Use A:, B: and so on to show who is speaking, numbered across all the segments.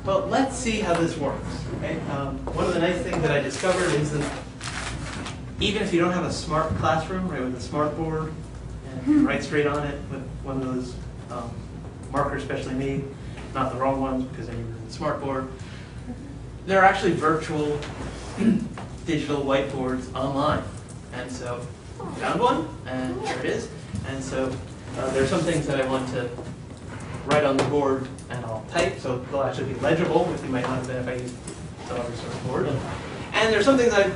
A: Well, let's see how this works. Okay? One of the nice things that I discovered is that even if you don't have a smart classroom, right, with a smart board, and you write straight on it with one of those markers specially made, not the wrong ones because then you're using the smart board, there are actually virtual digital whiteboards online. And so I found one, and here it is. And so there are some things that I want to write on the board and I'll type, so they'll actually be legible, which you might not have been if I used some other sort of board. And there's some things that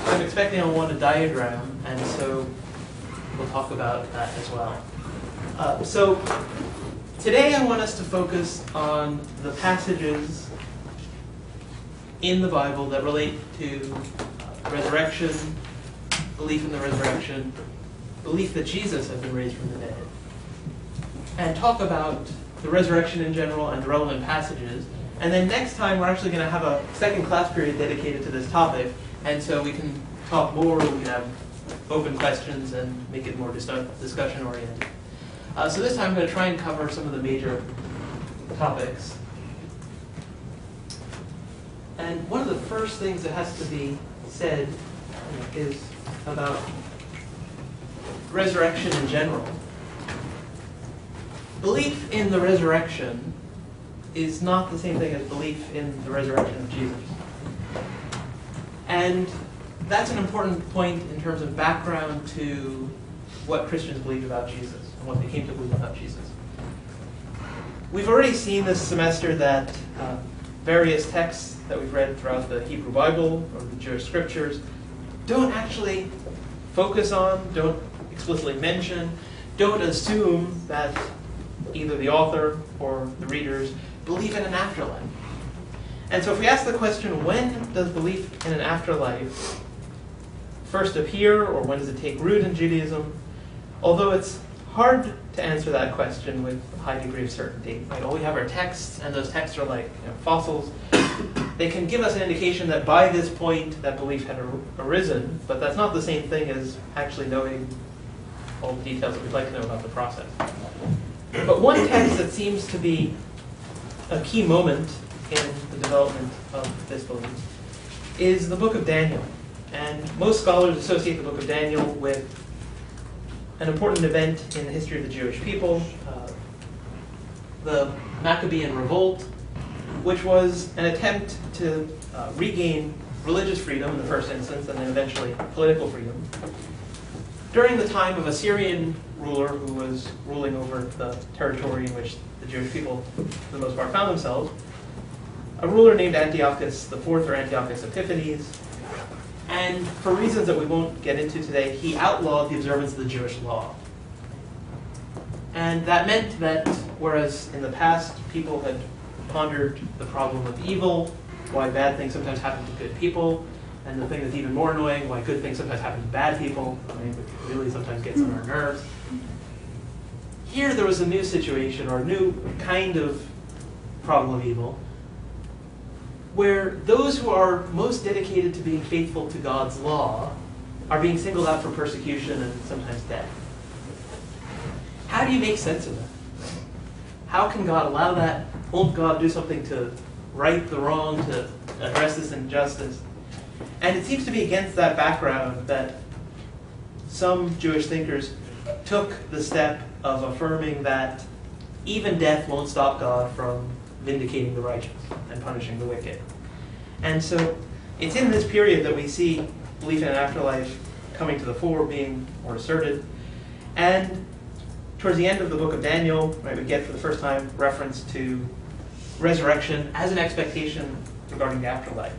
A: I'm expecting I'll want to diagram, and so we'll talk about that as well. So today I want us to focus on the passages in the Bible that relate to resurrection, belief in the resurrection, belief that Jesus has been raised from the dead, and talk about the resurrection in general and the relevant passages. And then next time we're actually going to have a second class period dedicated to this topic, and so we can talk more, we can have open questions and make it more discussion oriented. So this time I'm going to try and cover some of the major topics. And one of the first things that has to be said is about resurrection in general. Belief in the resurrection is not the same thing as belief in the resurrection of Jesus. And that's an important point in terms of background to what Christians believed about Jesus and what they came to believe about Jesus. We've already seen this semester that various texts that we've read throughout the Hebrew Bible or the Jewish scriptures don't actually focus on, don't explicitly mention, don't assume that either the author or the readers believe in an afterlife. And so if we ask the question, when does belief in an afterlife first appear, or when does it take root in Judaism? Although it's hard to answer that question with a high degree of certainty. Right? All we have are texts, and those texts are like fossils. They can give us an indication that by this point that belief had arisen, but that's not the same thing as actually knowing all the details that we'd like to know about the process. But one text that seems to be a key moment in the development of this belief is the book of Daniel. And most scholars associate the book of Daniel with an important event in the history of the Jewish people, the Maccabean Revolt, which was an attempt to regain religious freedom in the first instance, and then eventually political freedom, during the time of a Syrian ruler who was ruling over the territory in which the Jewish people, for the most part, found themselves, a ruler named Antiochus IV, or Antiochus Epiphanes. And for reasons that we won't get into today, he outlawed the observance of the Jewish law. And that meant that whereas in the past people had pondered the problem of evil, why bad things sometimes happen to good people, and the thing that's even more annoying, why good things sometimes happen to bad people, I mean, which really sometimes gets on our nerves. Here there was a new situation, or a new kind of problem of evil, where those who are most dedicated to being faithful to God's law are being singled out for persecution and sometimes death. How do you make sense of that? How can God allow that? Won't God do something to right the wrong, to address this injustice? And it seems to be against that background that some Jewish thinkers took the step of affirming that even death won't stop God from vindicating the righteous and punishing the wicked. And so it's in this period that we see belief in an afterlife coming to the fore, being more asserted. And towards the end of the book of Daniel, right, we get for the first time reference to resurrection as an expectation regarding the afterlife.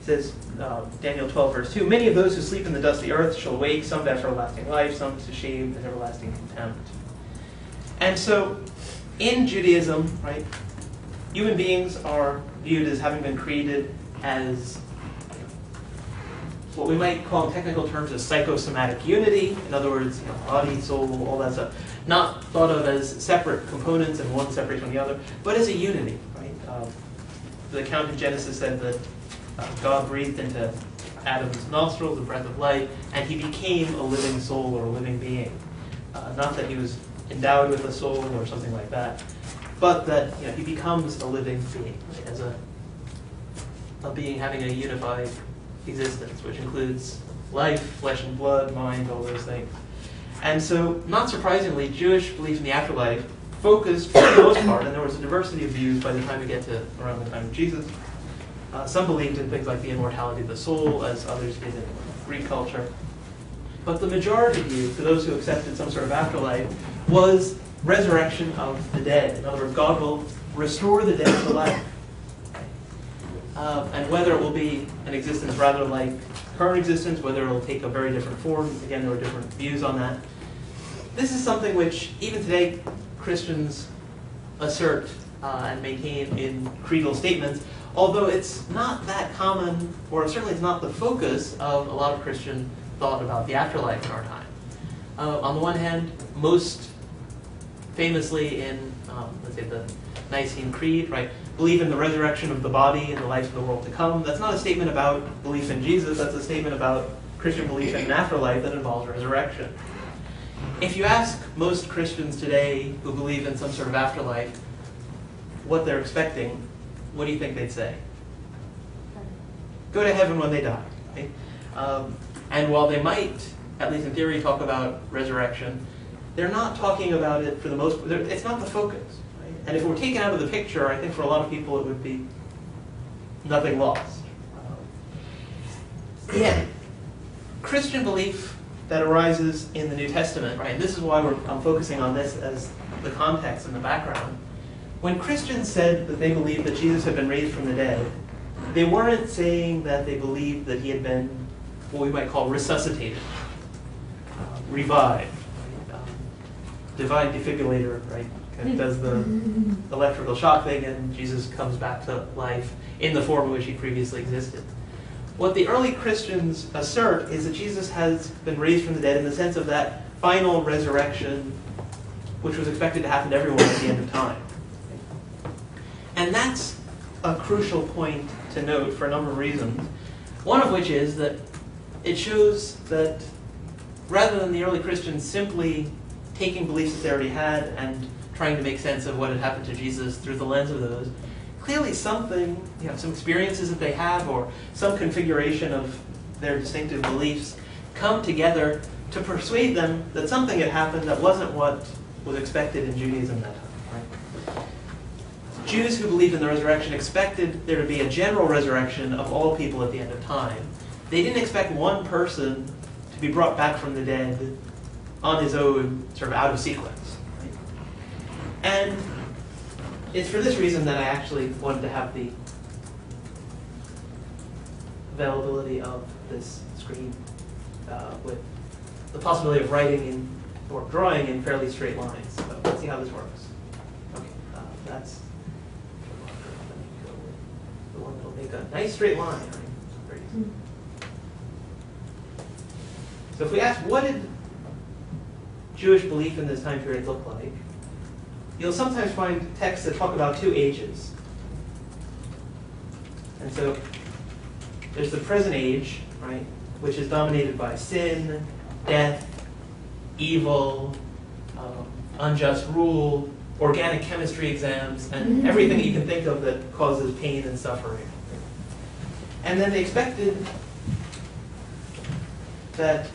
A: It says, Daniel 12, verse 2, "Many of those who sleep in the dusty earth shall awake, some to everlasting life, some to shame and everlasting contempt." And so in Judaism, right, human beings are viewed as having been created as what we might call in technical terms as psychosomatic unity. In other words, body, soul, all that stuff. Not thought of as separate components and one separate from the other, but as a unity. Right? The account in Genesis said that God breathed into Adam's nostrils the breath of life, and he became a living soul or a living being. Not that he was endowed with a soul or something like that. but that he becomes a living being, right, as a being having a unified existence, which includes life, flesh and blood, mind, all those things. And so, not surprisingly, Jewish belief in the afterlife focused, for the most part, and there was a diversity of views by the time we get to around the time of Jesus. Some believed in things like the immortality of the soul, as others did in Greek culture. But the majority view, for those who accepted some sort of afterlife, was resurrection of the dead. In other words, God will restore the dead to life. And whether it will be an existence rather like current existence, whether it will take a very different form, again, there were different views on that. This is something which, even today, Christians assert and maintain in creedal statements, although it's not that common, or certainly it's not the focus of a lot of Christian thought about the afterlife in our time. On the one hand, most famously in, let's say, the Nicene Creed, right, believe in the resurrection of the body and the life of the world to come. That's not a statement about belief in Jesus, that's a statement about Christian belief in an afterlife that involves resurrection. If you ask most Christians today who believe in some sort of afterlife what they're expecting, what do you think they'd say? Go to heaven when they die. Right? And while they might, at least in theory, talk about resurrection, they're not talking about it for the most part. It's not the focus. Right? And if it were taken out of the picture, I think for a lot of people it would be nothing lost. Yeah, Christian belief that arises in the New Testament, right? And this is why I'm focusing on this as the context and the background. When Christians said that they believed that Jesus had been raised from the dead, they weren't saying that they believed that he had been what we might call resuscitated, revived, right? Divine defibrillator, right? Kind of does the electrical shock thing, and Jesus comes back to life in the form in which he previously existed. What the early Christians assert is that Jesus has been raised from the dead in the sense of that final resurrection, which was expected to happen to everyone at the end of time. And that's a crucial point to note for a number of reasons. One of which is that it shows that rather than the early Christians simply taking beliefs that they already had and trying to make sense of what had happened to Jesus through the lens of those, clearly something, some experiences that they have or some configuration of their distinctive beliefs come together to persuade them that something had happened that wasn't what was expected in Judaism that time. Right? Jews who believed in the resurrection expected there to be a general resurrection of all people at the end of time. They didn't expect one person to be brought back from the dead on his own, sort of out of sequence. Right? And it's for this reason that I actually wanted to have the availability of this screen with the possibility of writing in or drawing in fairly straight lines. So let's see how this works. Okay, that's the one that'll make a nice straight line. Right? So if we ask, what did Jewish belief in this time period look like? You'll sometimes find texts that talk about two ages. And so there's the present age, right, which is dominated by sin, death, evil, unjust rule, organic chemistry exams, and everything that you can think of that causes pain and suffering. And then they expected that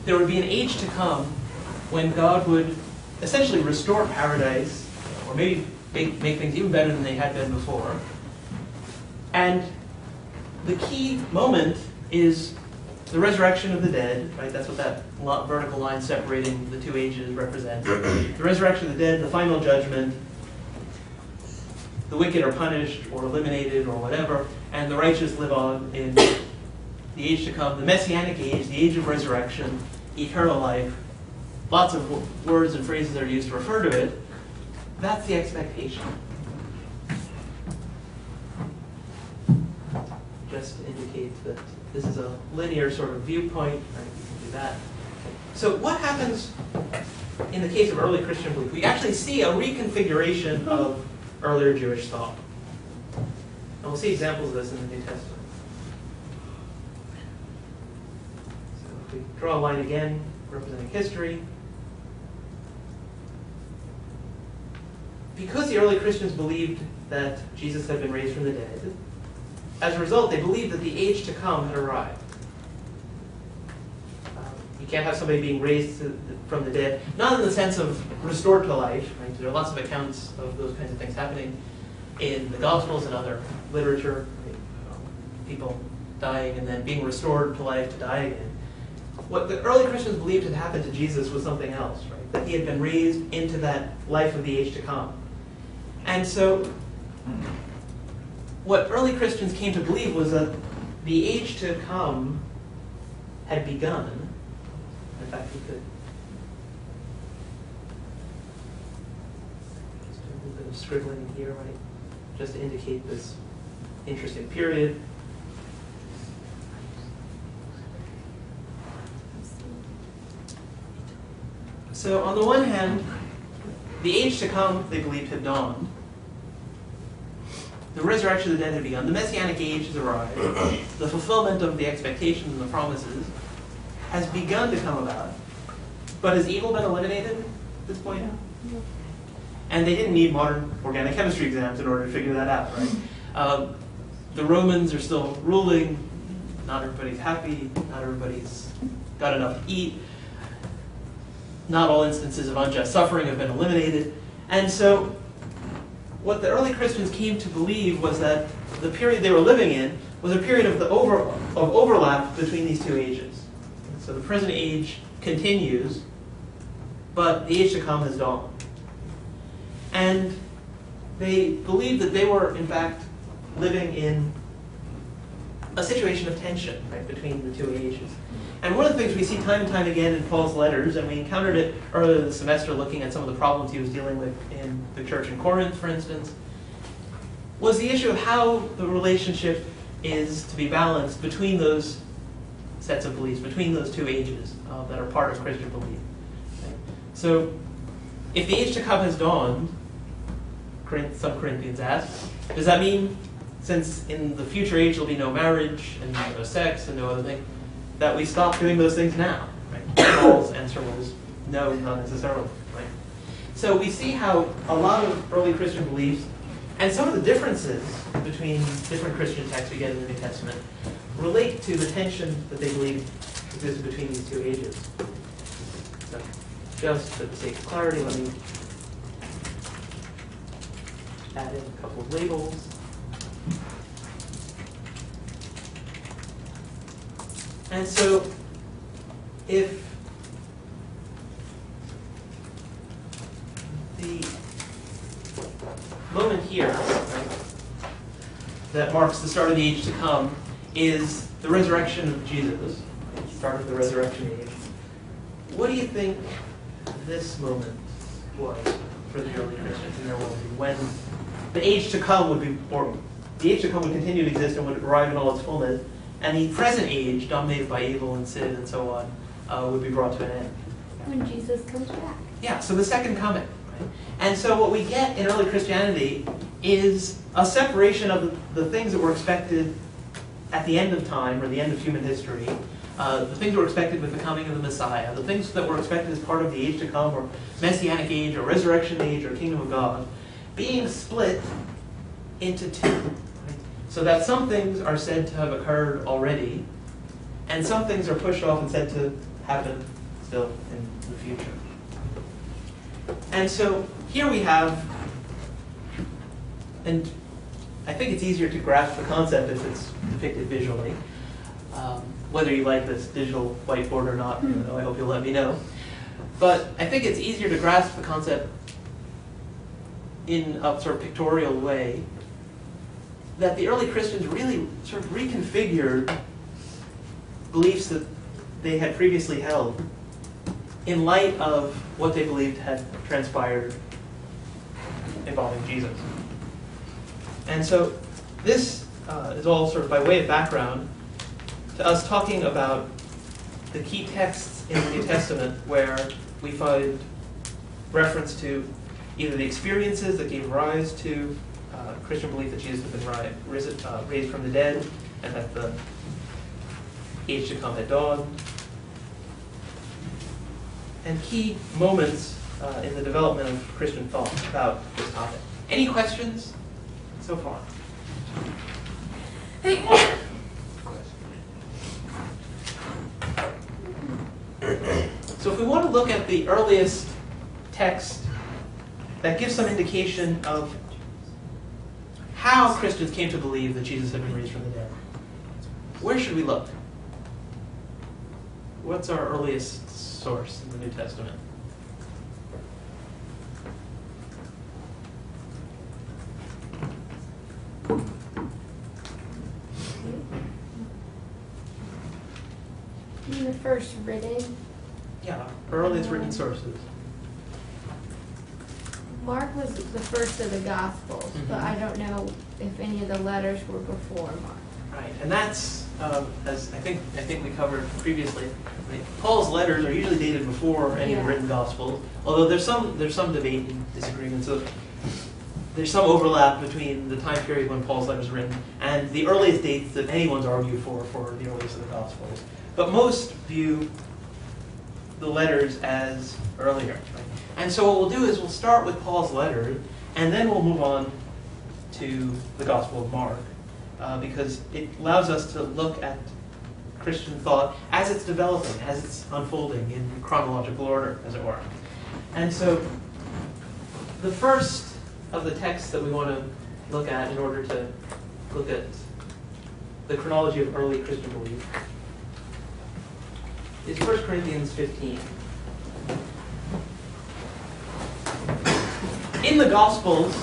A: there would be an age to come when God would essentially restore paradise, or maybe make things even better than they had been before. And the key moment is the resurrection of the dead, right? That's what that vertical line separating the two ages represents. The resurrection of the dead, the final judgment, the wicked are punished or eliminated or whatever, and the righteous live on in the age to come, the Messianic age, the age of resurrection, eternal life. Lots of words and phrases are used to refer to it. That's the expectation. Just to indicate that this is a linear sort of viewpoint. Right? You can do that. So what happens in the case of early Christian belief? We actually see a reconfiguration of earlier Jewish thought. And we'll see examples of this in the New Testament. So if we draw a line again, representing history. because the early Christians believed that Jesus had been raised from the dead, as a result, they believed that the age to come had arrived. You can't have somebody being raised from the dead, not in the sense of restored to life. Right? There are lots of accounts of those kinds of things happening in the Gospels and other literature. Right? People dying and then being restored to life to die again. What the early Christians believed had happened to Jesus was something else, right? That he had been raised into that life of the age to come. And so what early Christians came to believe was that the age to come had begun. In fact, we could just do a little bit of scribbling here, right? Just to indicate this interesting period. So on the one hand, the age to come, they believed, had dawned. The resurrection of the dead had begun. The Messianic age has arrived. The fulfillment of the expectations and the promises has begun to come about. But has evil been eliminated at this point? And they didn't need modern organic chemistry exams in order to figure that out, right? The Romans are still ruling. Not everybody's happy. Not everybody's got enough to eat. Not all instances of unjust suffering have been eliminated. And so what the early Christians came to believe was that the period they were living in was a period of overlap between these two ages. So the present age continues, but the age to come has dawned. And they believed that they were, in fact, living in a situation of tension, right, between the two ages. And one of the things we see time and time again in Paul's letters, and we encountered it earlier this semester looking at some of the problems he was dealing with in the church in Corinth, for instance, was the issue of how the relationship is to be balanced between those sets of beliefs, between those two ages that are part of Christian belief. Okay? So if the age to come has dawned, some Corinthians ask, does that mean since in the future age there'll be no marriage and no sex and no other thing, that we stop doing those things now? Right? Paul's answer was no, not necessarily. Right? So we see how a lot of early Christian beliefs and some of the differences between different Christian texts we get in the New Testament relate to the tension that they believe exists between these two ages. So just for the sake of clarity, let me add in a couple of labels. And so if the moment here, right, that marks the start of the age to come is the resurrection of Jesus, the start of the resurrection age, what do you think this moment was for the early Christians in their worldview, when the age to come would be, or the age to come would continue to exist and would arrive in all its fullness, and the present age, dominated by evil and sin and so on, would be brought to an end?
B: When Jesus comes back.
A: Yeah, so the second coming. Right? And so what we get in early Christianity is a separation of the things that were expected at the end of time, or the end of human history, the things that were expected with the coming of the Messiah, the things that were expected as part of the age to come, or Messianic age, or resurrection age, or kingdom of God, being split into two. Right? So that some things are said to have occurred already, and some things are pushed off and said to happen still in the future. And so here we have, and I think it's easier to grasp the concept if it's depicted visually. Whether you like this digital whiteboard or not, I hope you'll let me know. But I think it's easier to grasp the concept in a sort of pictorial way, that the early Christians really sort of reconfigured beliefs that they had previously held in light of what they believed had transpired involving Jesus. And so this is all sort of by way of background to us talking about the key texts in the New Testament where we find reference to either the experiences that gave rise to Christian belief that Jesus had been raised from the dead and that the age to come had dawned, and key moments in the development of Christian thought about this topic. Any questions so far? So if we want to look at the earliest text that gives some indication of how Christians came to believe that Jesus had been raised from the dead, where should we look? What's our earliest source in the New Testament?
B: The first written.
A: Yeah, earliest written sources.
B: Mark was the first of the Gospels, but I don't know if any of the letters were before Mark.
A: Right, and that's as I think we covered previously. Right? Paul's letters are usually dated before any of the written Gospels, although there's some debate and disagreement. So there's some overlap between the time period when Paul's letters were written and the earliest dates that anyone's argued for the earliest of the Gospels. But most view the letters as earlier. Right? And so what we'll do is we'll start with Paul's letter, and then we'll move on to the Gospel of Mark, because it allows us to look at Christian thought as it's developing, as it's unfolding in chronological order, as it were. And so the first of the texts that we want to look at in order to look at the chronology of early Christian belief is 1 Corinthians 15. In the Gospels,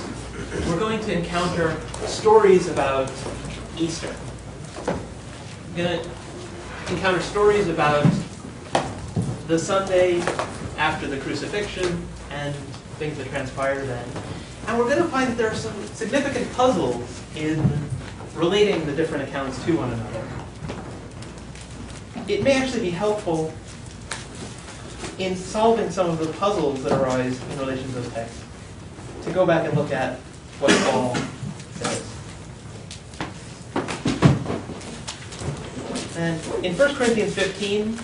A: we're going to encounter stories about Easter. We're going to encounter stories about the Sunday after the crucifixion and things that transpire then. And we're going to find that there are some significant puzzles in relating the different accounts to one another. It may actually be helpful in solving some of the puzzles that arise in relation to those texts to go back and look at what Paul says. And in 1 Corinthians 15,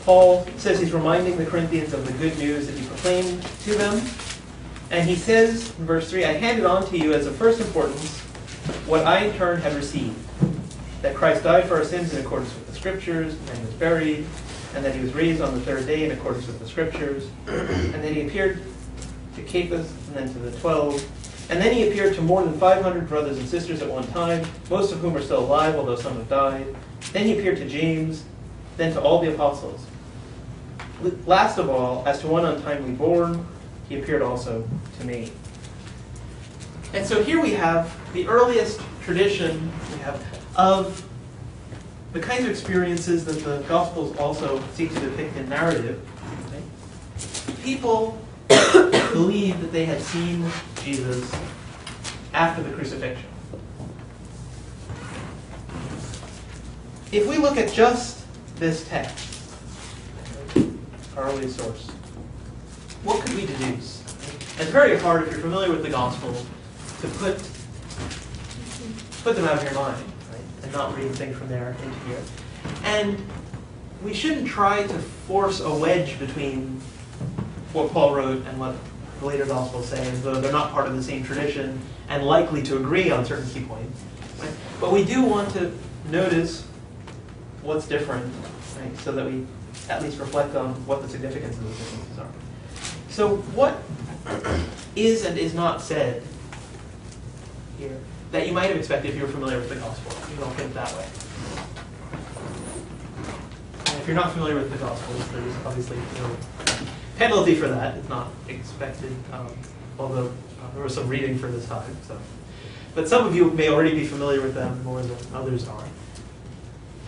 A: Paul says he's reminding the Corinthians of the good news that he proclaimed to them. And he says in verse 3, I handed on to you as of first importance what I in turn had received, that Christ died for our sins in accordance with the Scriptures, and he was buried, and that he was raised on the third day in accordance with the Scriptures, and then he appeared to Cephas, and then to the 12, and then he appeared to more than 500 brothers and sisters at one time, most of whom are still alive, although some have died. Then he appeared to James, then to all the apostles. Last of all, as to one untimely born, he appeared also to me. And so here we have the earliest tradition we have of the kinds of experiences that the Gospels also seek to depict in narrative. Okay? People believed that they had seen Jesus after the crucifixion. If we look at just this text, our early source, what could we deduce? It's very hard, if you're familiar with the Gospel, to put them out of your mind, right? And not read things from there into here. And we shouldn't try to force a wedge between what Paul wrote and what the later Gospels say, as though they're not part of the same tradition and likely to agree on certain key points. Right? But we do want to notice what's different, right? So that we at least reflect on what the significance of those differences are. So what is and is not said here that you might have expected if you were familiar with the Gospel? You don't think that way. And if you're not familiar with the Gospels, there's obviously no penalty for that. It's not expected, although there was some reading for this time. So, but some of you may already be familiar with them more than others are,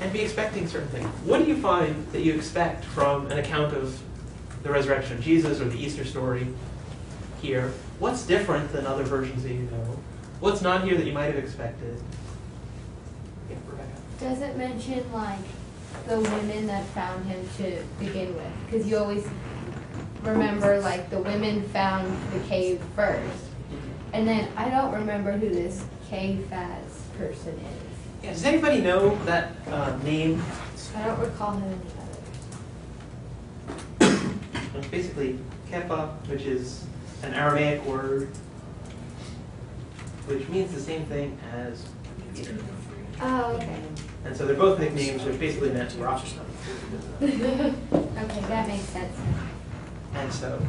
A: and be expecting certain things. What do you find that you expect from an account of the resurrection of Jesus or the Easter story here? What's different than other versions that you know? What's not here that you might have expected? Yeah, Rebecca.
B: Does it mention, like, the women that found him to begin with? Because you always remember, like, the women found the cave first. And then I don't remember who this Cephas person is.
A: Yeah, does anybody know that name?
B: I don't recall him in the others.
A: basically kefa, which is an Aramaic word, which means the same thing as Peter.
B: Oh, okay.
A: And so they're both nicknames, which basically meant rock.
B: Okay, that makes sense.
A: And so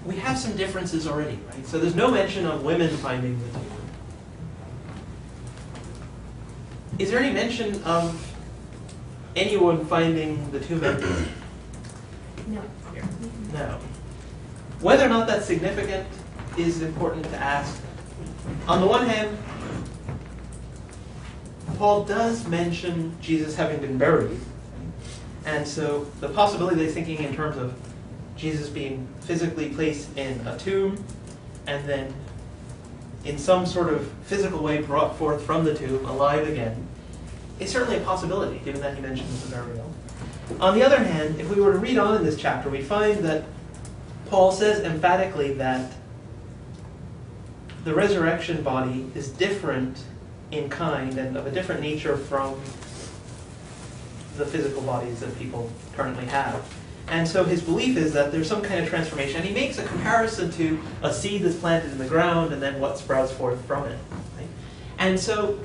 A: we have some differences already, right? So there's no mention of women finding the tomb. Is there any mention of anyone finding the tomb empty?
B: No.
A: Here? No. Whether or not that's significant is important to ask. On the one hand, Paul does mention Jesus having been buried. And so the possibility that he's thinking in terms of Jesus being physically placed in a tomb and then in some sort of physical way brought forth from the tomb, alive again, is certainly a possibility, given that he mentions the burial. On the other hand, if we were to read on in this chapter, we find that Paul says emphatically that the resurrection body is different in kind and of a different nature from the physical bodies that people currently have. And so his belief is that there's some kind of transformation. And he makes a comparison to a seed that's planted in the ground and then what sprouts forth from it. Right? And so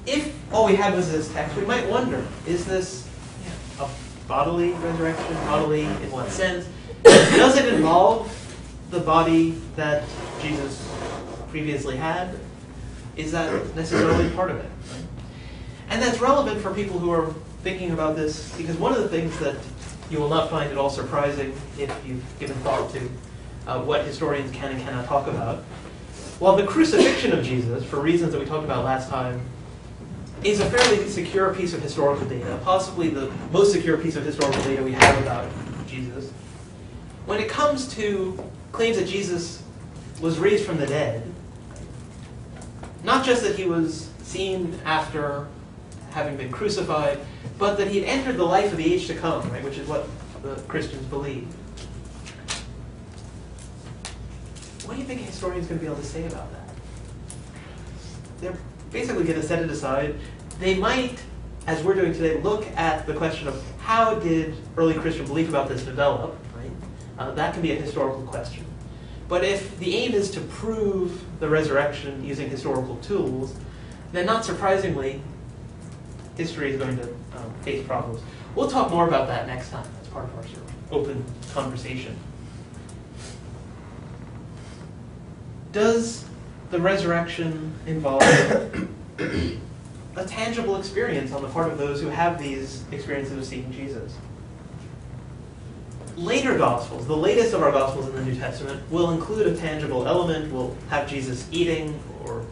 A: if all we had was this text, we might wonder, is this a bodily resurrection? Bodily in what sense? Does it involve the body that Jesus previously had? Is that necessarily part of it? Right? And that's relevant for people who are thinking about this, because one of the things that you will not find at all surprising if you've given thought to what historians can and cannot talk about. While the crucifixion of Jesus, for reasons that we talked about last time, is a fairly secure piece of historical data, possibly the most secure piece of historical data we have about Jesus, when it comes to claims that Jesus was raised from the dead, not just that he was seen after having been crucified, but that he had entered the life of the age to come, right, which is what the Christians believe. What do you think a historian's going to be able to say about that? They're basically going to set it aside. They might, as we're doing today, look at the question of how did early Christian belief about this develop, right? That can be a historical question. But if the aim is to prove the resurrection using historical tools, then not surprisingly, history is going to face problems. We'll talk more about that next time. That's part of our sort of open conversation. Does the resurrection involve a tangible experience on the part of those who have these experiences of seeing Jesus? Later Gospels, the latest of our Gospels in the New Testament, will include a tangible element. We'll have Jesus eating or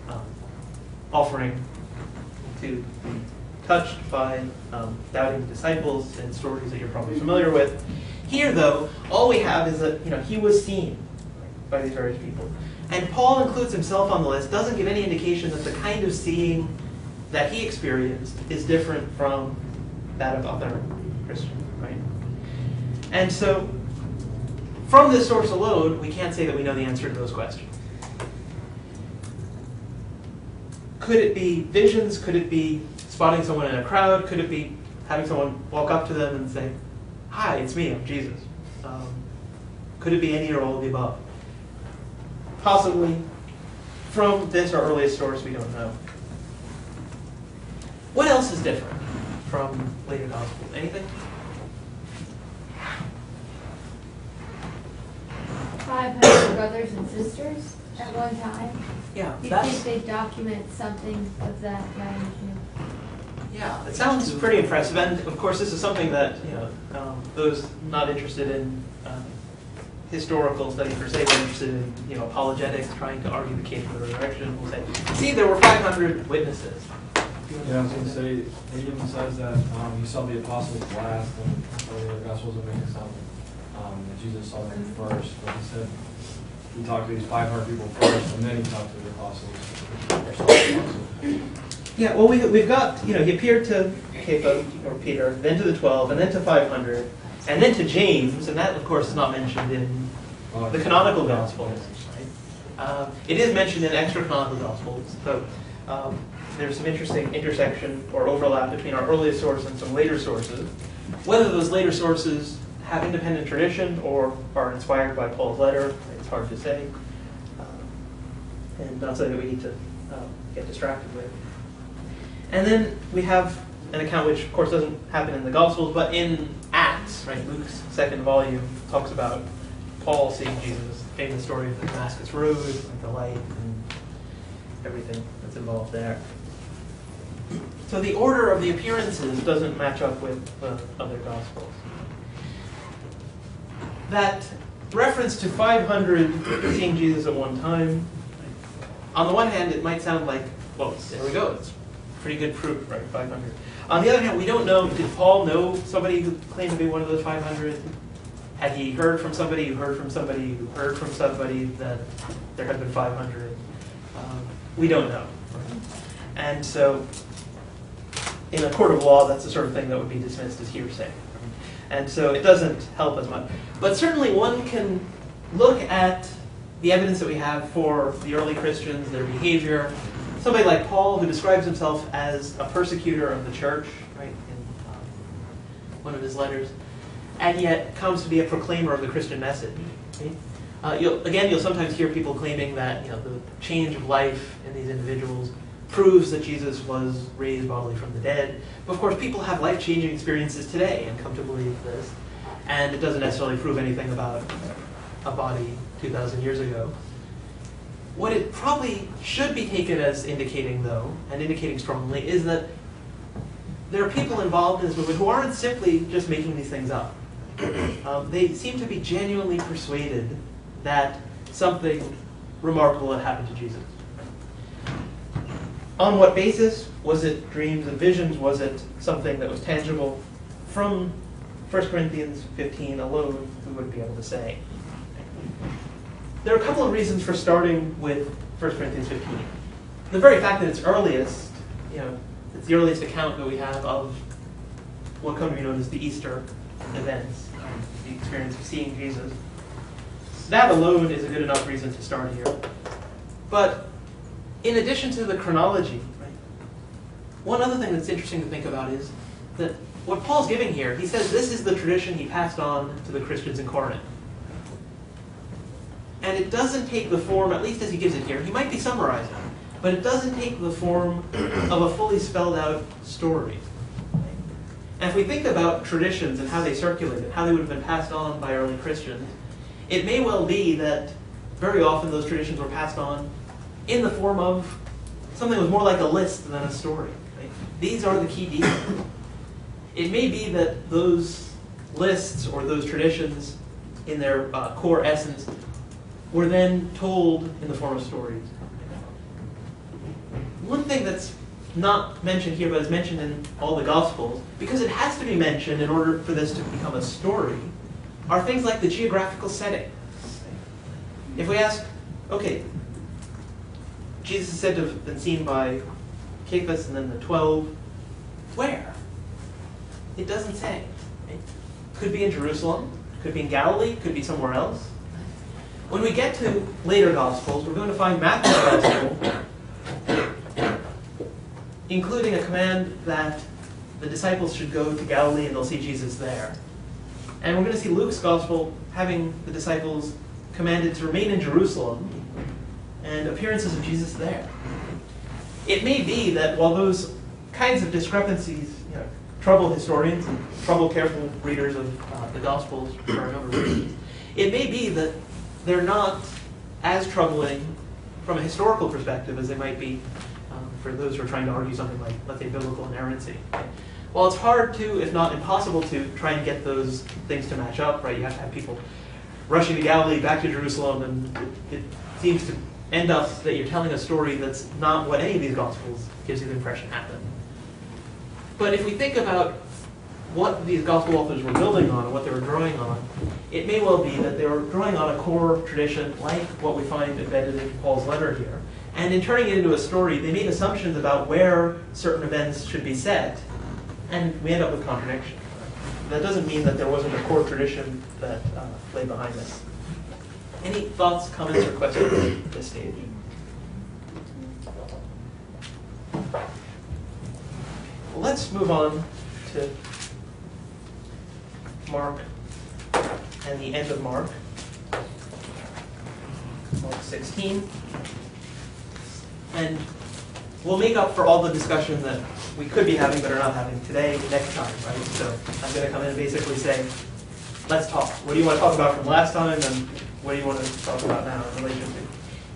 A: offering to be touched by doubting disciples and stories that you're probably familiar with. Here, though, all we have is that he was seen by these various people. And Paul includes himself on the list, doesn't give any indication that the kind of seeing that he experienced is different from that of other Christians, right? And so, from this source alone, we can't say that we know the answer to those questions. Could it be visions? Could it be spotting someone in a crowd? Could it be having someone walk up to them and say, "Hi, it's me, I'm Jesus"? Could it be any or all of the above? Possibly. From this, our earliest source, we don't know. What else is different from later Gospels? Anything?
B: 500 brothers and sisters at one time.
A: Yeah,
B: Do you think they document something of that magnitude?
A: Yeah, it sounds pretty impressive. And of course, this is something that those not interested in historical study per se, but interested in apologetics, trying to argue the case for the resurrection, will say, "See, there were 500 witnesses."
C: Yeah, I was going to say, he emphasized that he saw the apostles last, and earlier Gospels will make it sound that Jesus saw them first, but he said he talked to these 500 people first, and then he talked to the apostles, or saw the apostles.
A: Yeah, well, we've got, he appeared to Kepha, or Peter, then to the 12, and then to 500, and then to James, and that, of course, is not mentioned in the canonical Gospels. Right? It is mentioned in extra-canonical Gospels, so there's some interesting intersection or overlap between our earliest source and some later sources. Whether those later sources have independent tradition or are inspired by Paul's letter. It's hard to say, and not something that we need to get distracted with. And then we have an account which, of course, doesn't happen in the Gospels, but in Acts, right? Luke's second volume talks about Paul seeing Jesus, the famous story of the Damascus Road, like the light and everything that's involved there. So the order of the appearances doesn't match up with the other Gospels. That reference to 500 seeing Jesus at one time, on the one hand, it might sound like, well, there we go, it's pretty good proof, right, 500. On the other hand, we don't know, did Paul know somebody who claimed to be one of those 500? Had he heard from somebody who heard from somebody who heard from somebody that there had been 500? We don't know. And so, in a court of law, that's the sort of thing that would be dismissed as hearsay. And so it doesn't help as much. But certainly one can look at the evidence that we have for the early Christians, their behavior. Somebody like Paul, who describes himself as a persecutor of the church, right, in one of his letters, and yet comes to be a proclaimer of the Christian message. Right? You'll sometimes hear people claiming that the change of life in these individuals proves that Jesus was raised bodily from the dead. But of course, people have life-changing experiences today and come to believe this. And it doesn't necessarily prove anything about a body 2,000 years ago. What it probably should be taken as indicating, though, and indicating strongly, is that there are people involved in this movement who aren't simply just making these things up. They seem to be genuinely persuaded that something remarkable had happened to Jesus. On what basis? Was it dreams and visions? Was it something that was tangible? From 1 Corinthians 15 alone, who would be able to say? There are a couple of reasons for starting with 1 Corinthians 15. The very fact that it's earliest, it's the earliest account that we have of what come to be known as the Easter events, the experience of seeing Jesus. That alone is a good enough reason to start here. But in addition to the chronology, right, one other thing that's interesting to think about is that what Paul's giving here, he says this is the tradition he passed on to the Christians in Corinth. And it doesn't take the form, at least as he gives it here, he might be summarizing, but it doesn't take the form of a fully spelled out story. And if we think about traditions and how they circulated, how they would have been passed on by early Christians, it may well be that very often those traditions were passed on in the form of something that was more like a list than a story. Right? These are the key details. It may be that those lists or those traditions in their core essence were then told in the form of stories. One thing that's not mentioned here, but is mentioned in all the Gospels, because it has to be mentioned in order for this to become a story, are things like the geographical setting. If we ask, okay, Jesus is said to have been seen by Cephas and then the 12, where? It doesn't say. Right? Could be in Jerusalem, could be in Galilee, could be somewhere else. When we get to later Gospels, we're going to find Matthew's Gospel including a command that the disciples should go to Galilee and they'll see Jesus there. And we're going to see Luke's Gospel having the disciples commanded to remain in Jerusalem and appearances of Jesus there. It may be that while those kinds of discrepancies trouble historians and trouble careful readers of the Gospels for a number of reasons, it may be that they're not as troubling from a historical perspective as they might be for those who are trying to argue something like, let's say, biblical inerrancy. While it's hard to, if not impossible to, try and get those things to match up, right? You have to have people rushing to Galilee, back to Jerusalem, and it seems to end up that you're telling a story that's not what any of these Gospels gives you the impression happened. But if we think about what these Gospel authors were building on and what they were drawing on, it may well be that they were drawing on a core tradition like what we find embedded in Paul's letter here. And in turning it into a story, they made assumptions about where certain events should be set, and we end up with contradiction. That doesn't mean that there wasn't a core tradition that lay behind this. Any thoughts, comments, or questions at this stage? Well, let's move on to Mark and the end of Mark 16. And we'll make up for all the discussion that we could be having but are not having today next time, right? So I'm going to come in and basically say, let's talk. What do you want to talk about from last time, and what do you want to talk about now in relation to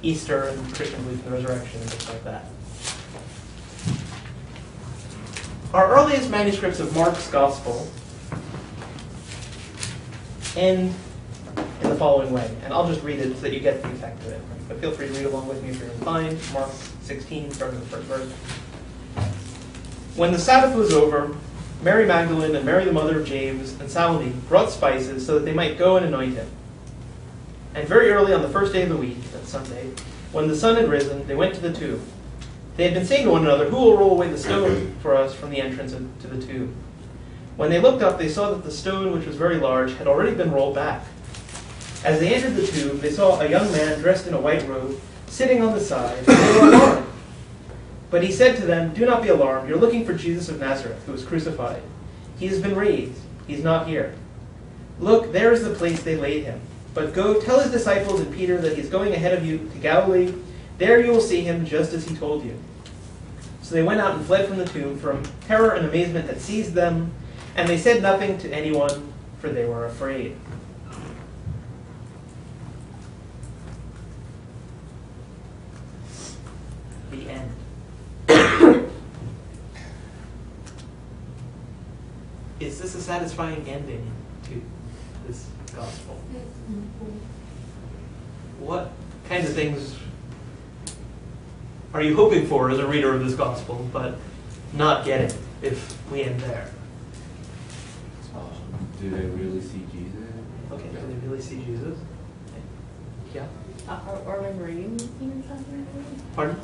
A: Easter and Christian belief in the resurrection and things like that? Our earliest manuscripts of Mark's Gospel end in the following way, and I'll just read it so that you get the effect of it. But feel free to read along with me if you're inclined. Mark 16, starting with the first verse. When the Sabbath was over, Mary Magdalene and Mary the mother of James and Salome brought spices so that they might go and anoint him. And very early on the first day of the week, that's Sunday, when the sun had risen, they went to the tomb. They had been saying to one another, "Who will roll away the stone for us from the entrance to the tomb?" When they looked up, they saw that the stone, which was very large, had already been rolled back. As they entered the tomb, they saw a young man dressed in a white robe, sitting on the side, and they were alarmed. But he said to them, "Do not be alarmed. You're looking for Jesus of Nazareth, who was crucified. He has been raised. He's not here. Look, there is the place they laid him. But go tell his disciples and Peter that he's going ahead of you to Galilee. There you will see him just as he told you." So they went out and fled from the tomb, from terror and amazement had seized them, and they said nothing to anyone, for they were afraid. The end. Is this a satisfying ending to this gospel? What kinds of things are you hoping for as a reader of this gospel, but not getting if we end there?
D: Do they really see Jesus?
A: Okay, do they really see Jesus? Yeah.
E: A heartwarming reunion scene or something?
A: Pardon?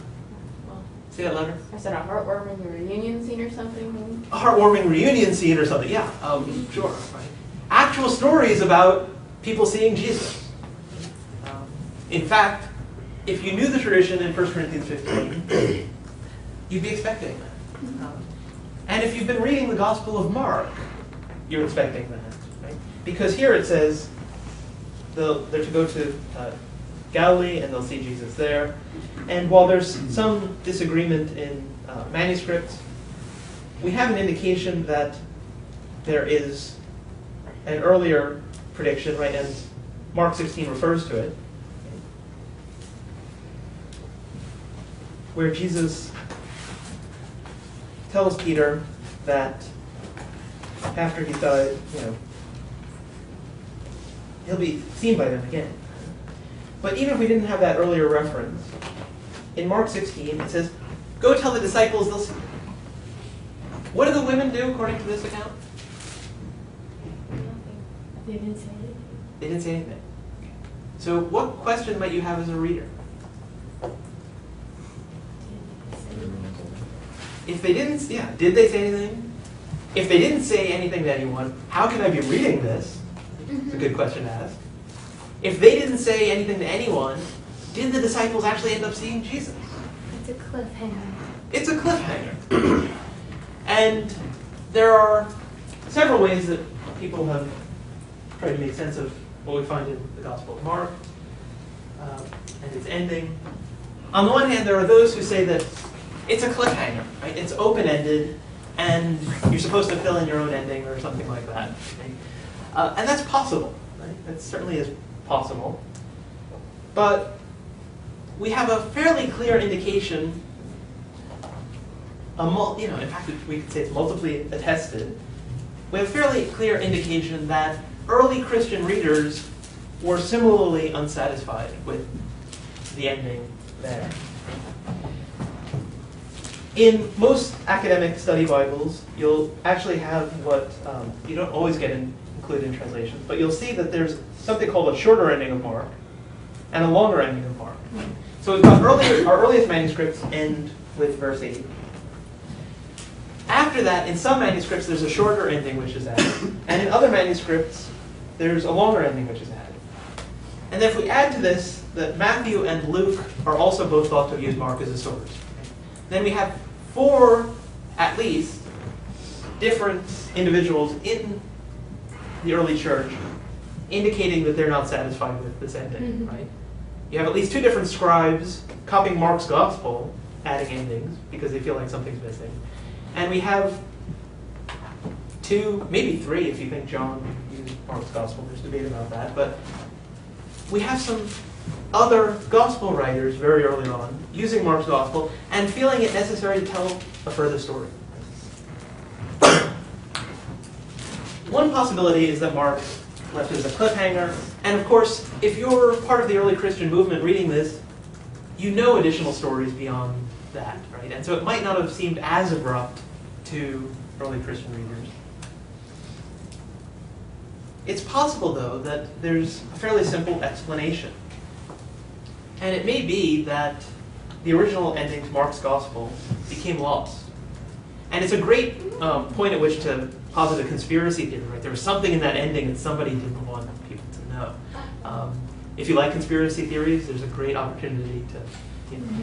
E: Well,
A: Say that louder.
E: I said a heartwarming reunion scene or something.
A: A heartwarming reunion scene or something. Yeah, sure. Right. Actual stories about people seeing Jesus. In fact, if you knew the tradition in 1 Corinthians 15, you'd be expecting that. And if you've been reading the Gospel of Mark, you're expecting that. Right? Because here it says they're to go to Galilee and they'll see Jesus there. And while there's some disagreement in manuscripts, we have an indication that there is an earlier prediction, right? And Mark 16 refers to it, where Jesus tells Peter that after he's died, he'll be seen by them again. But even if we didn't have that earlier reference, in Mark 16 it says, "Go tell the disciples they'll see." What do the women do according to this account?
E: They didn't say it.
A: They didn't say anything. So what question might you have as a reader? If they didn't, did they say anything? If they didn't say anything to anyone, how can I be reading this? It's a good question to ask. If they didn't say anything to anyone, did the disciples actually end up seeing Jesus?
B: It's a cliffhanger.
A: It's a cliffhanger. And there are several ways that people have tried to make sense of what we find in the Gospel of Mark and its ending. On the one hand, there are those who say that it's a cliffhanger, right? It's open-ended, and you're supposed to fill in your own ending or something like that. Right? And that's possible, right? That certainly is possible. But we have a fairly clear indication, in fact, we could say it's multiply attested. We have a fairly clear indication that early Christian readers were similarly unsatisfied with the ending there. In most academic study Bibles, you'll actually have what you don't always get included in translations, but you'll see that there's something called a shorter ending of Mark and a longer ending of Mark. So we've got our earliest manuscripts end with verse 8. After that, in some manuscripts, there's a shorter ending which is added, and in other manuscripts, there's a longer ending which is added. And then if we add to this that Matthew and Luke are also both thought to have used Mark as a source, then we have 4, at least, different individuals in the early church indicating that they're not satisfied with this ending, right? You have at least two different scribes copying Mark's gospel, adding endings, because they feel like something's missing. And we have two, maybe three, if you think John used Mark's gospel. There's debate about that. But we have some other gospel writers very early on using Mark's gospel and feeling it necessary to tell a further story. One possibility is that Mark left it as a cliffhanger. And of course, if you're part of the early Christian movement reading this, you know additional stories beyond that, right? And so it might not have seemed as abrupt to early Christian readers. It's possible, though, that there's a fairly simple explanation. And it may be that the original ending to Mark's gospel became lost. And it's a great point at which to posit a conspiracy theory, right? There was something in that ending that somebody didn't want people to know. If you like conspiracy theories, there's a great opportunity to,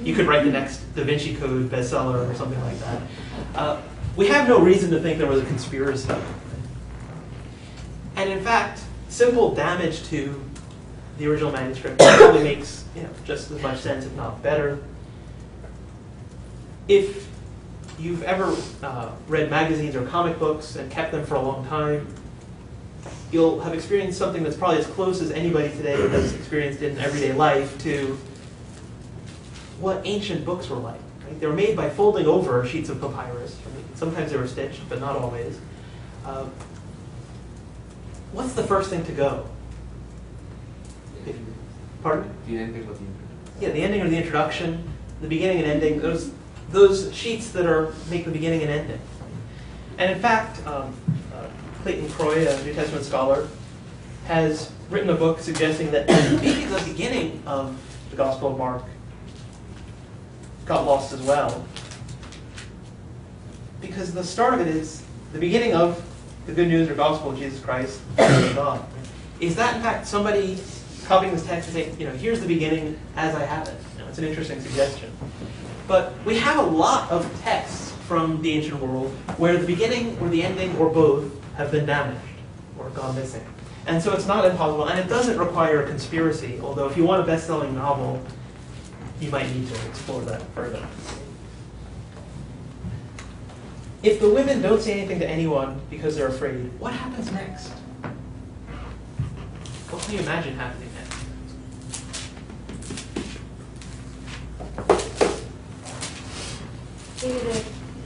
A: you could write the next Da Vinci Code bestseller or something like that. We have no reason to think there was a conspiracy. And in fact, simple damage to the original manuscript probably makes just as much sense, if not better. If you've ever read magazines or comic books and kept them for a long time, you'll have experienced something that's probably as close as anybody today has experienced in everyday life to what ancient books were like. Right? They were made by folding over sheets of papyrus. Right? Sometimes they were stitched, but not always. What's the first thing to go? Pardon?
D: The ending of the introduction.
A: Yeah, the ending or the introduction, the beginning and ending, those sheets that make the beginning and ending. And in fact, Clayton Croy, a New Testament scholar, has written a book suggesting that maybe the beginning of the Gospel of Mark got lost as well. Because the start of it is the beginning of the good news or gospel of Jesus Christ, of God. Is that in fact somebody copying this text and saying, here's the beginning as I have it? It's an interesting suggestion. But we have a lot of texts from the ancient world where the beginning or the ending or both have been damaged or gone missing. And so it's not impossible, and it doesn't require a conspiracy, although if you want a best-selling novel, you might need to explore that further. If the women don't say anything to anyone because they're afraid, what happens next? What can you imagine happening next?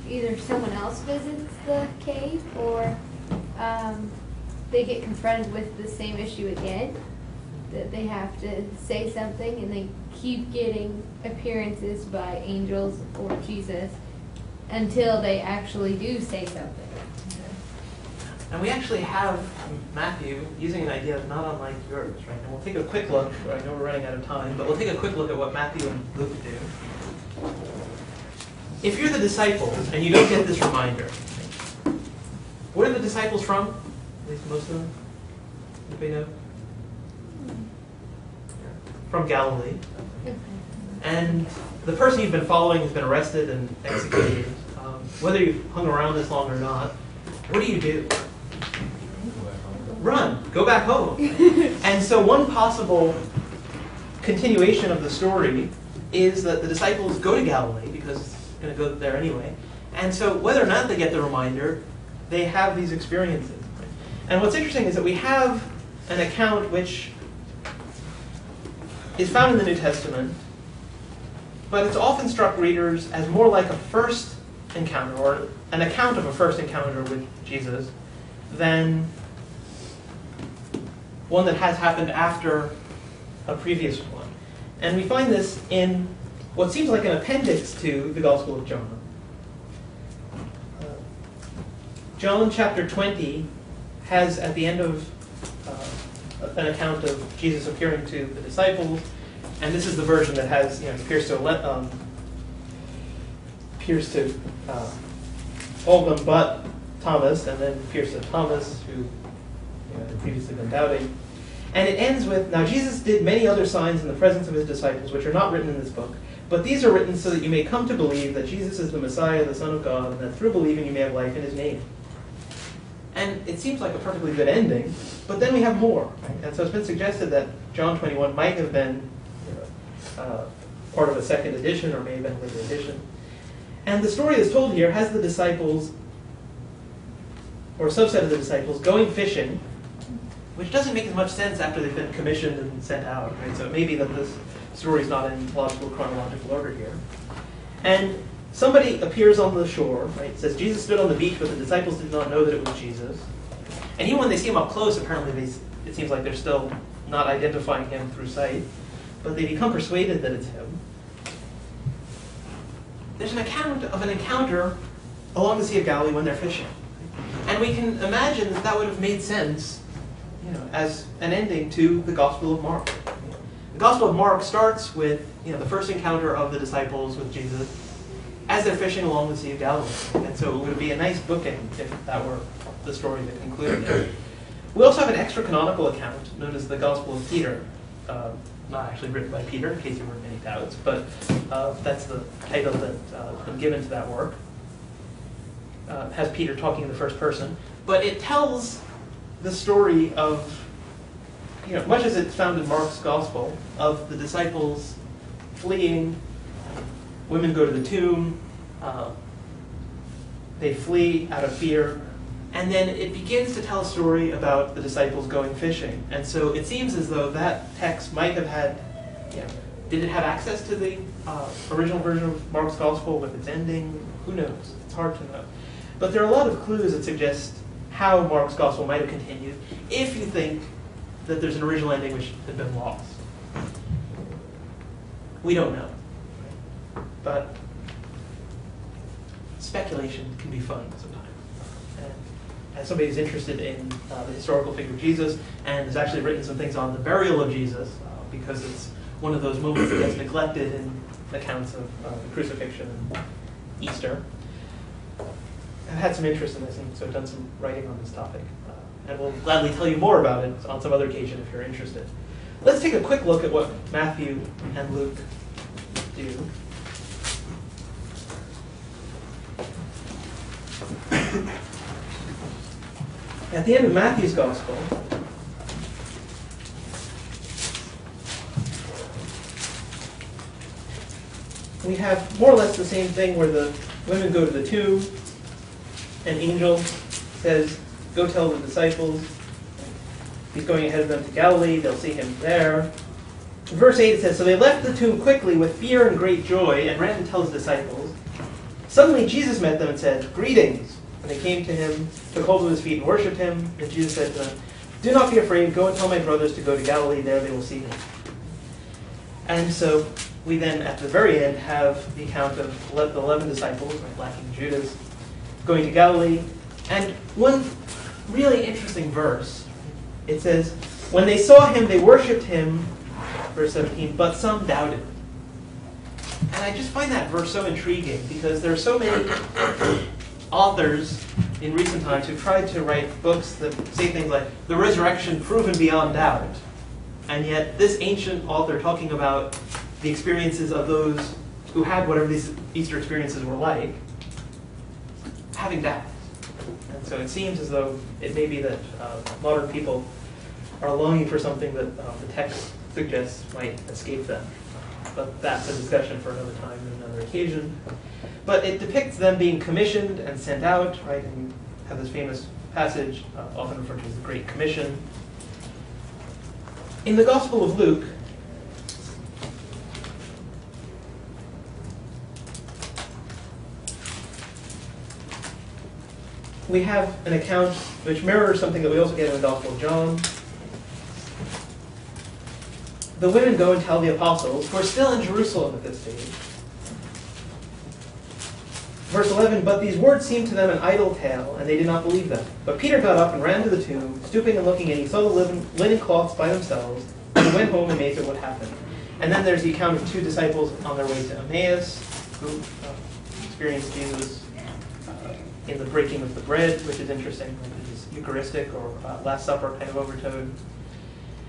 B: Either someone else visits the cave, or they get confronted with the same issue again, that they have to say something, and they keep getting appearances by angels or Jesus until they actually do say something.
A: And we actually have Matthew using an idea not unlike yours, right? And we'll take a quick look. I know we're running out of time, but we'll take a quick look at what Matthew and Luke do. If you're the disciples and you don't get this reminder, where are the disciples from? At least most of them. Anybody know? From Galilee. And the person you've been following has been arrested and executed. Whether you've hung around this long or not, what do? Run. Go back home. And so one possible continuation of the story is that the disciples go to Galilee because it's going to go there anyway. And so whether or not they get the reminder, they have these experiences. And what's interesting is that we have an account which is found in the New Testament, but it's often struck readers as more like a first encounter, or an account of a first encounter with Jesus, than one that has happened after a previous one. And we find this in what seems like an appendix to the Gospel of John. John chapter 20 has at the end of an account of Jesus appearing to the disciples, and this is the version that has, appears to all of them but Thomas, and then appears to Thomas, who had previously been doubting. And it ends with, "Now Jesus did many other signs in the presence of his disciples, which are not written in this book, but these are written so that you may come to believe that Jesus is the Messiah, the Son of God, and that through believing you may have life in his name." And it seems like a perfectly good ending, but then we have more. Right? And so it's been suggested that John 21 might have been part of a second edition, or may have been a later edition. And the story that's told here has the disciples, or a subset of the disciples, going fishing, which doesn't make as much sense after they've been commissioned and sent out. Right? So it may be that this story is not in logical, chronological order here. And somebody appears on the shore. Right? It says Jesus stood on the beach, but the disciples did not know that it was Jesus. And even when they see him up close, apparently it seems like they're still not identifying him through sight. But they become persuaded that it's him. There's an account of an encounter along the Sea of Galilee when they're fishing. And we can imagine that that would have made sense, as an ending to the Gospel of Mark. The Gospel of Mark starts with the first encounter of the disciples with Jesus as they're fishing along the Sea of Galilee. And so it would be a nice bookend if that were the story that concluded there. We also have an extra canonical account known as the Gospel of Peter. Not actually written by Peter, in case you were in any doubts, but that's the title that's been given to that work. Has Peter talking in the first person. But it tells the story of, much as it's found in Mark's Gospel, of the disciples fleeing. Women go to the tomb. They flee out of fear. And then it begins to tell a story about the disciples going fishing. And so it seems as though that text might have had, did it have access to the original version of Mark's Gospel with its ending? Who knows? It's hard to know. But there are a lot of clues that suggest how Mark's Gospel might have continued if you think that there's an original ending which had been lost. We don't know. But speculation can be fun sometimes. As somebody who's interested in the historical figure of Jesus, and has actually written some things on the burial of Jesus, because it's one of those moments that gets neglected in accounts of the crucifixion and Easter. I've had some interest in this, and so I've done some writing on this topic. And we'll gladly tell you more about it on some other occasion if you're interested. Let's take a quick look at what Matthew and Luke do. At the end of Matthew's Gospel, we have more or less the same thing where the women go to the tomb. An angel says, go tell the disciples. He's going ahead of them to Galilee. They'll see him there. In verse 8 it says, so they left the tomb quickly with fear and great joy and ran to tell his disciples. Suddenly Jesus met them and said, greetings. And they came to him, took hold of his feet and worshipped him. And Jesus said to them, do not be afraid. Go and tell my brothers to go to Galilee. There they will see him. And so we then, at the very end, have the account of the 11 disciples, lacking Judas, going to Galilee. And one really interesting verse, it says, when they saw him, they worshipped him, verse 17, but some doubted. And I just find that verse so intriguing because there are so many authors in recent times who've tried to write books that say things like, the resurrection proven beyond doubt. And yet this ancient author talking about the experiences of those who had whatever these Easter experiences were like, having doubts. And so it seems as though it may be that modern people are longing for something that the text suggests might escape them. But that's a discussion for another time and another occasion. But it depicts them being commissioned and sent out, right? And you have this famous passage, often referred to as the Great Commission. In the Gospel of Luke, we have an account which mirrors something that we also get in the Gospel of John. The women go and tell the apostles, who are still in Jerusalem at this stage. Verse 11, but these words seemed to them an idle tale, and they did not believe them. But Peter got up and ran to the tomb, stooping and looking in, he saw the linen cloths by themselves, and went home amazed at what happened. And then there's the account of two disciples on their way to Emmaus, who experienced Jesus in the breaking of the bread, which is interesting, which is Eucharistic or Last Supper kind of overtone.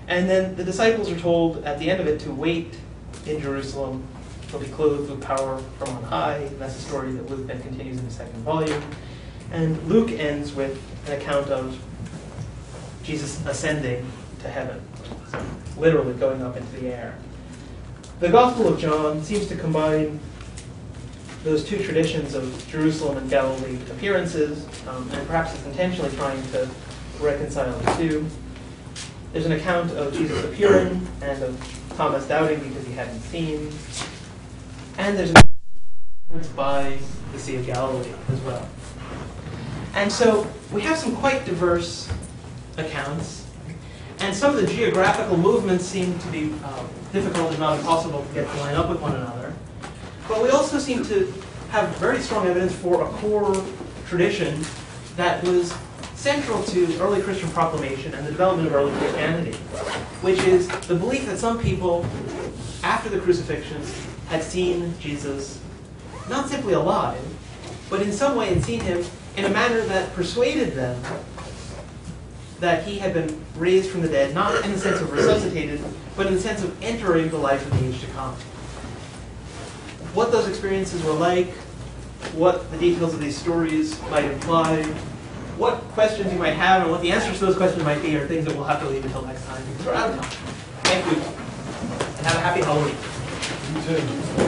A: And then the disciples are told at the end of it to wait in Jerusalem. They'll be clothed with power from on high. And that's a story that Luke then continues in the second volume. And Luke ends with an account of Jesus ascending to heaven, so literally going up into the air. The Gospel of John seems to combine those two traditions of Jerusalem and Galilee appearances, and perhaps is intentionally trying to reconcile the two. There's an account of Jesus appearing and of Thomas doubting because he hadn't seen. And there's an appearance by the Sea of Galilee as well. And so we have some quite diverse accounts, and some of the geographical movements seem to be difficult, if not impossible, to get to line up with one another. But we also seem to have very strong evidence for a core tradition that was central to early Christian proclamation and the development of early Christianity, which is the belief that some people, after the crucifixion, had seen Jesus not simply alive, but in some way had seen him in a manner that persuaded them that he had been raised from the dead, not in the sense of resuscitated, but in the sense of entering the life of the age to come. What those experiences were like, what the details of these stories might imply, what questions you might have, and what the answers to those questions might be are things that we'll have to leave until next time because we're out of time. Thank you, and have a happy Halloween.
C: You too.